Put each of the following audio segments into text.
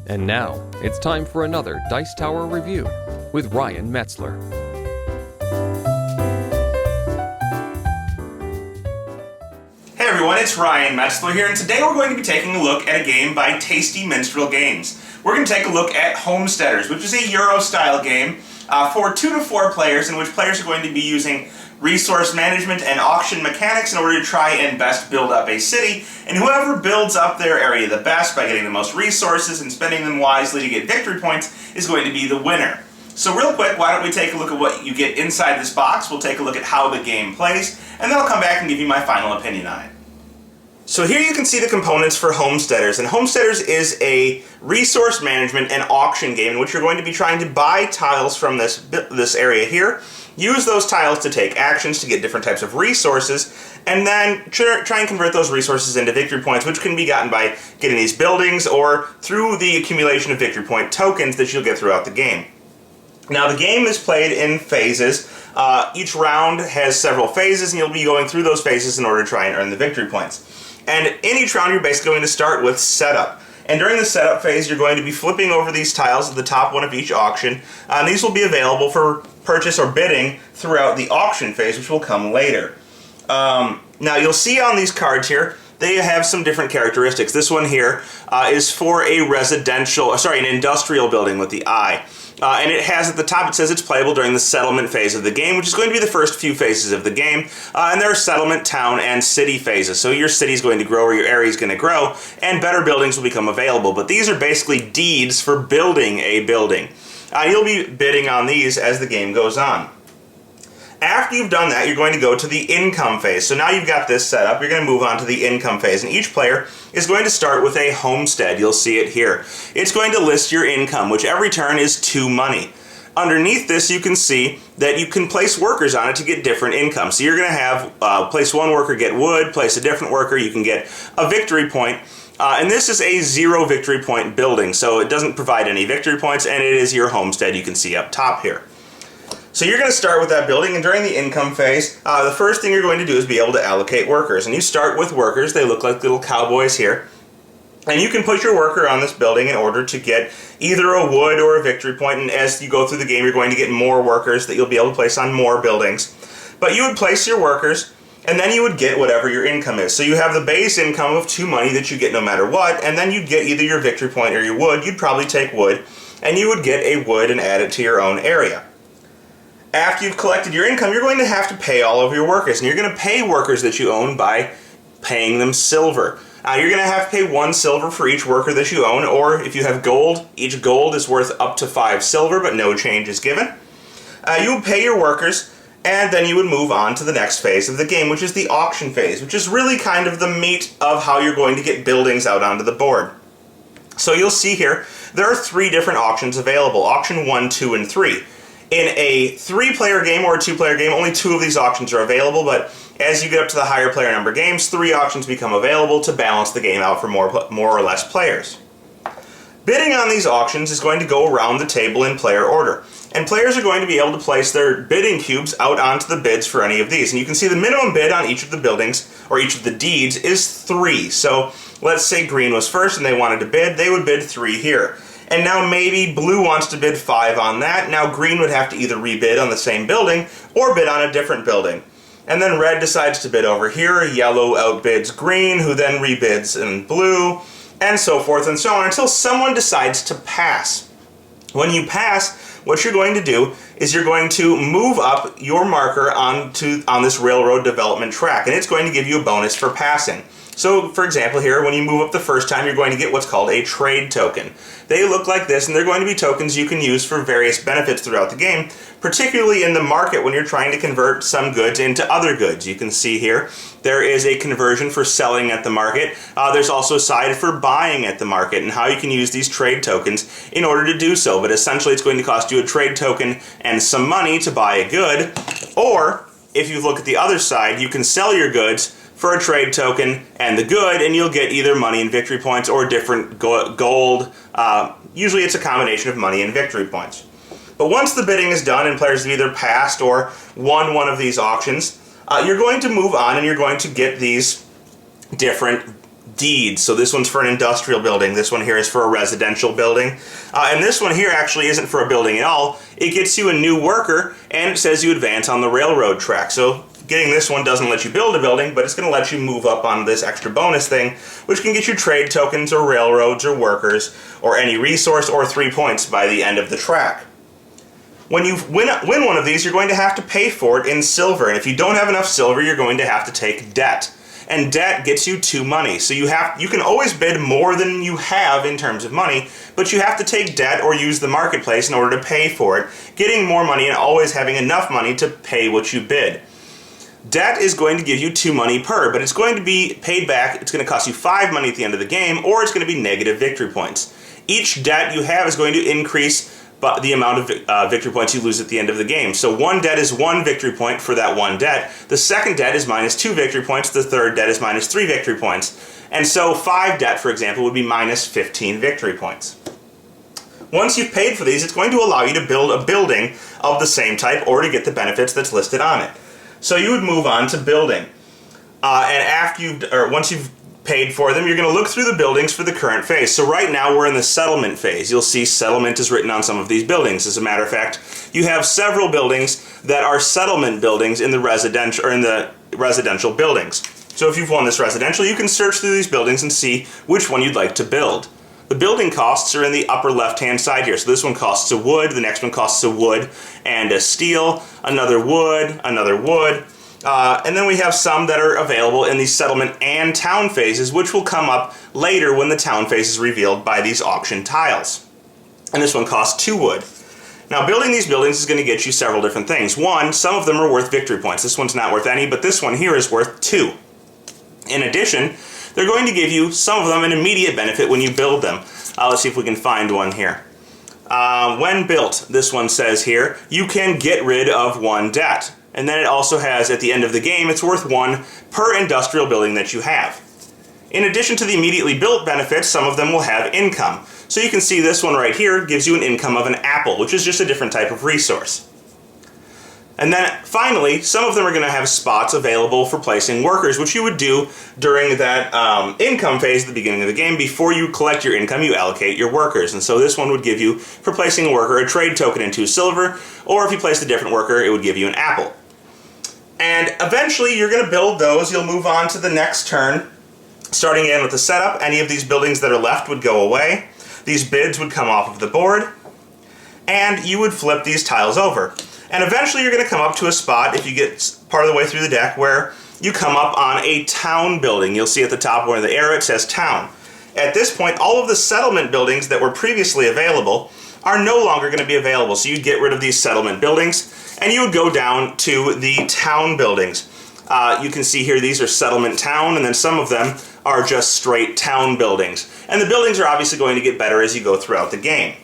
And now, it's time for another Dice Tower review with Ryan Metzler. Hey everyone, it's Ryan Metzler here, and today we're going to be taking a look at a game by Tasty Minstrel Games. We're going to take a look at Homesteaders, which is a Euro-style game for 2 to 4 players, in which players are going to be using resource management and auction mechanics in order to try and best build up a city, and whoever builds up their area the best by getting the most resources and spending them wisely to get victory points is going to be the winner. So real quick, why don't we take a look at what you get inside this box. We'll take a look at how the game plays, and then I'll come back and give you my final opinion on it. So here you can see the components for Homesteaders, and Homesteaders is a resource management and auction game in which you're going to be trying to buy tiles from this area here, use those tiles to take actions to get different types of resources, and then try and convert those resources into victory points, which can be gotten by getting these buildings or through the accumulation of victory point tokens that you'll get throughout the game. Now the game is played in phases. Each round has several phases, and you'll be going through those phases in order to try and earn the victory points. And in each round you're basically going to start with setup. And during the setup phase you're going to be flipping over these tiles at the top one of each auction. And these will be available for purchase or bidding throughout the auction phase, which will come later. Now you'll see on these cards here, they have some different characteristics. This one here is for a an industrial building with the I. And it has at the top, it says it's playable during the settlement phase of the game, which is going to be the first few phases of the game. And there are settlement, town, and city phases. So your city is going to grow, or your area is going to grow, and better buildings will become available. But these are basically deeds for building a building. You'll be bidding on these as the game goes on. After you've done that, you're going to go to the income phase. So now you've got this set up, you're going to move on to the income phase. And each player is going to start with a homestead. You'll see it here. It's going to list your income, which every turn is 2 money. Underneath this, you can see that you can place workers on it to get different income. So you're going to have place one worker get wood, place a different worker, you can get a victory point. And this is a 0 victory point building, so it doesn't provide any victory points, and it is your homestead you can see up top here. So you're going to start with that building, and during the income phase, the first thing you're going to do is be able to allocate workers. And you start with workers. They look like little cowboys here. And you can put your worker on this building in order to get either a wood or a victory point, and as you go through the game, you're going to get more workers that you'll be able to place on more buildings. But you would place your workers, and then you would get whatever your income is. So you have the base income of 2 money that you get no matter what, and then you'd get either your victory point or your wood. You'd probably take wood, and you would get a wood and add it to your own area. After you've collected your income, you're going to have to pay all of your workers, and you're going to pay workers that you own by paying them silver. You're going to have to pay 1 silver for each worker that you own, or if you have gold, each gold is worth up to 5 silver, but no change is given. You would pay your workers, and then you would move on to the next phase of the game, which is the auction phase, which is really kind of the meat of how you're going to get buildings out onto the board. So you'll see here, there are 3 different auctions available, auction 1, 2, and 3. In a 3-player game or a 2-player game, only 2 of these auctions are available, but as you get up to the higher player number games, 3 auctions become available to balance the game out for more or less players. Bidding on these auctions is going to go around the table in player order, and players are going to be able to place their bidding cubes out onto the bids for any of these. And you can see the minimum bid on each of the buildings, or each of the deeds, is 3. So let's say green was first and they wanted to bid, they would bid 3 here. And now maybe blue wants to bid 5 on that. Now green would have to either rebid on the same building or bid on a different building. And then red decides to bid over here, yellow outbids green, who then rebids in blue, and so forth and so on until someone decides to pass. When you pass, what you're going to do is you're going to move up your marker on this railroad development track, and it's going to give you a bonus for passing. So, for example here, when you move up the first time, you're going to get what's called a trade token. They look like this, and they're going to be tokens you can use for various benefits throughout the game, particularly in the market when you're trying to convert some goods into other goods. You can see here, there is a conversion for selling at the market. There's also a side for buying at the market, and how you can use these trade tokens in order to do so. But essentially, it's going to cost you a trade token and some money to buy a good, or if you look at the other side, you can sell your goods for a trade token and the good, and you'll get either money and victory points or different gold. Usually it's a combination of money and victory points. But once the bidding is done and players have either passed or won one of these auctions, you're going to move on and you're going to get these different deeds. So this one's for an industrial building. This one here is for a residential building. And this one here actually isn't for a building at all. It gets you a new worker, and it says you advance on the railroad track. So getting this one doesn't let you build a building, but it's going to let you move up on this extra bonus thing, which can get you trade tokens or railroads or workers or any resource or 3 points by the end of the track. When you win one of these, you're going to have to pay for it in silver, and if you don't have enough silver, you're going to have to take debt. And debt gets you 2 money, so you can always bid more than you have in terms of money, but you have to take debt or use the marketplace in order to pay for it, getting more money and always having enough money to pay what you bid. Debt is going to give you 2 money per, but it's going to be paid back. It's going to cost you 5 money at the end of the game, or it's going to be negative victory points. Each debt you have is going to increase the amount of victory points you lose at the end of the game. So 1 debt is 1 victory point for that 1 debt. The second debt is minus 2 victory points. The third debt is minus 3 victory points. And so 5 debt, for example, would be minus 15 victory points. Once you've paid for these, it's going to allow you to build a building of the same type or to get the benefits that's listed on it. So you would move on to building. And once you've paid for them, you're going to look through the buildings for the current phase. So right now we're in the settlement phase. You'll see settlement is written on some of these buildings. As a matter of fact, you have several buildings that are settlement buildings in the residential buildings. So if you've won this residential, you can search through these buildings and see which one you'd like to build. The building costs are in the upper left-hand side here. So this one costs a wood, the next one costs a wood and a steel, another wood, and then we have some that are available in the settlement and town phases, which will come up later when the town phase is revealed by these auction tiles. And this one costs 2 wood. Now, building these buildings is going to get you several different things. One, some of them are worth victory points. This one's not worth any, but this one here is worth 2. In addition, they're going to give you, some of them, an immediate benefit when you build them. Let's see if we can find one here. When built, this one says here, you can get rid of 1 debt. And then it also has, at the end of the game, it's worth 1 per industrial building that you have. In addition to the immediately built benefits, some of them will have income. So you can see this one right here gives you an income of an apple, which is just a different type of resource. And then finally, some of them are going to have spots available for placing workers, which you would do during that income phase at the beginning of the game. Before you collect your income, you allocate your workers. And so this one would give you, for placing a worker, a trade token and 2 silver, or if you placed a different worker, it would give you an apple. And eventually you're going to build those. You'll move on to the next turn. Starting in with the setup, any of these buildings that are left would go away. These bids would come off of the board, and you would flip these tiles over. And eventually you're going to come up to a spot, if you get part of the way through the deck, where you come up on a town building. You'll see at the top where the arrow it says town. At this point, all of the settlement buildings that were previously available are no longer going to be available. So you'd get rid of these settlement buildings, and you would go down to the town buildings. You can see here these are settlement town, and then some of them are just straight town buildings. And the buildings are obviously going to get better as you go throughout the game.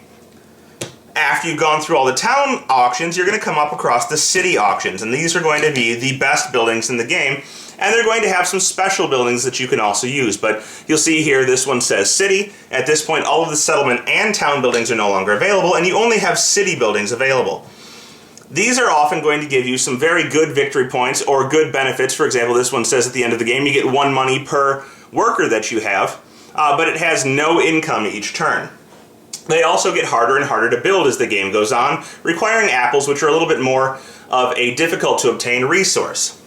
After you've gone through all the town auctions, you're going to come up across the city auctions, and these are going to be the best buildings in the game, and they're going to have some special buildings that you can also use. But you'll see here this one says city. At this point, all of the settlement and town buildings are no longer available, and you only have city buildings available. These are often going to give you some very good victory points or good benefits. For example, this one says at the end of the game you get 1 money per worker that you have, but it has no income each turn. They also get harder and harder to build as the game goes on, requiring apples, which are a little bit more of a difficult to obtain resource.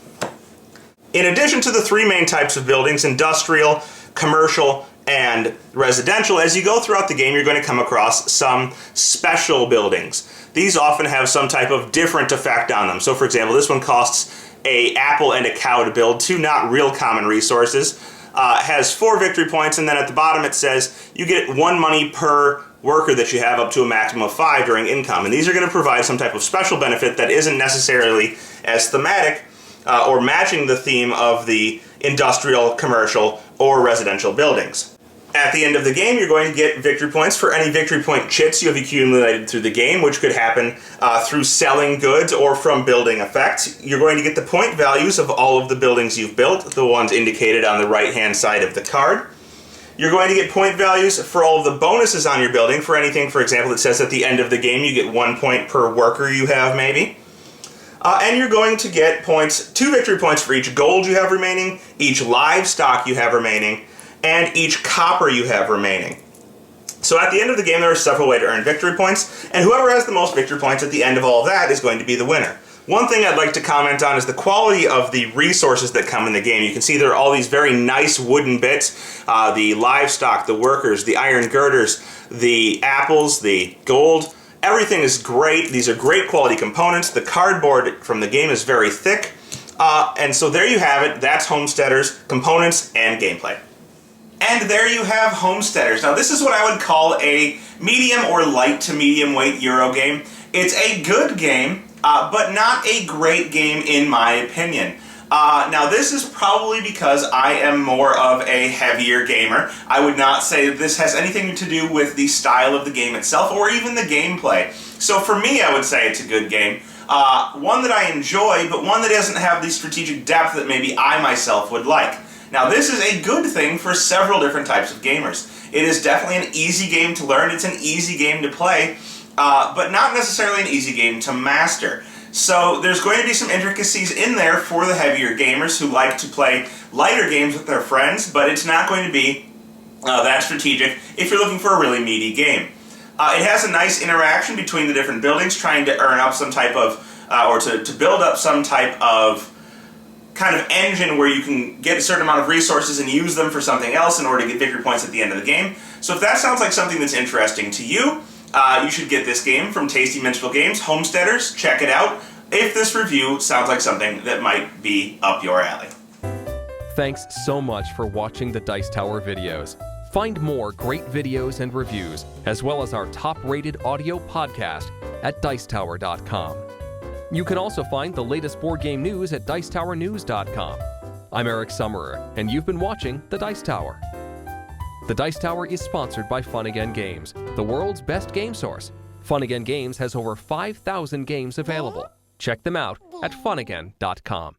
In addition to the 3 main types of buildings, industrial, commercial, and residential, as you go throughout the game, you're going to come across some special buildings. These often have some type of different effect on them. So for example, this one costs an apple and a cow to build, 2 not real common resources, has 4 victory points, and then at the bottom it says you get 1 money per worker that you have up to a maximum of 5 during income. And these are going to provide some type of special benefit that isn't necessarily as thematic or matching the theme of the industrial, commercial, or residential buildings. At the end of the game, you're going to get victory points for any victory point chits you have accumulated through the game, which could happen through selling goods or from building effects. You're going to get the point values of all of the buildings you've built, the ones indicated on the right-hand side of the card. You're going to get point values for all of the bonuses on your building, for anything, for example, that says at the end of the game you get 1 point per worker you have, maybe. And you're going to get points, 2 victory points for each gold you have remaining, each livestock you have remaining, and each copper you have remaining. So at the end of the game, there are several ways to earn victory points, and whoever has the most victory points at the end of all of that is going to be the winner. One thing I'd like to comment on is the quality of the resources that come in the game. You can see there are all these very nice wooden bits, the livestock, the workers, the iron girders, the apples, the gold. Everything is great. These are great quality components. The cardboard from the game is very thick. And so there you have it. That's Homesteaders, components and gameplay. And there you have Homesteaders. Now this is what I would call a medium or light to medium weight Euro game. It's a good game, but not a great game in my opinion. Now this is probably because I am more of a heavier gamer. I would not say that this has anything to do with the style of the game itself or even the gameplay. So for me, I would say it's a good game. One that I enjoy, but one that doesn't have the strategic depth that maybe I myself would like. Now this is a good thing for several different types of gamers. It is definitely an easy game to learn, it's an easy game to play, but not necessarily an easy game to master. So there's going to be some intricacies in there for the heavier gamers who like to play lighter games with their friends, but it's not going to be that strategic if you're looking for a really meaty game. It has a nice interaction between the different buildings, trying to earn up some type of, or to build up some type of kind of engine where you can get a certain amount of resources and use them for something else in order to get victory points at the end of the game. So if that sounds like something that's interesting to you, you should get this game from Tasty Minstrel Games, Homesteaders. Check it out if this review sounds like something that might be up your alley. Thanks so much for watching the Dice Tower videos. Find more great videos and reviews, as well as our top-rated audio podcast at Dicetower.com. You can also find the latest board game news at Dicetowernews.com. I'm Eric Summerer, and you've been watching The Dice Tower. The Dice Tower is sponsored by Fun Again Games, the world's best game source. Fun Again Games has over 5,000 games available. Check them out at funagain.com.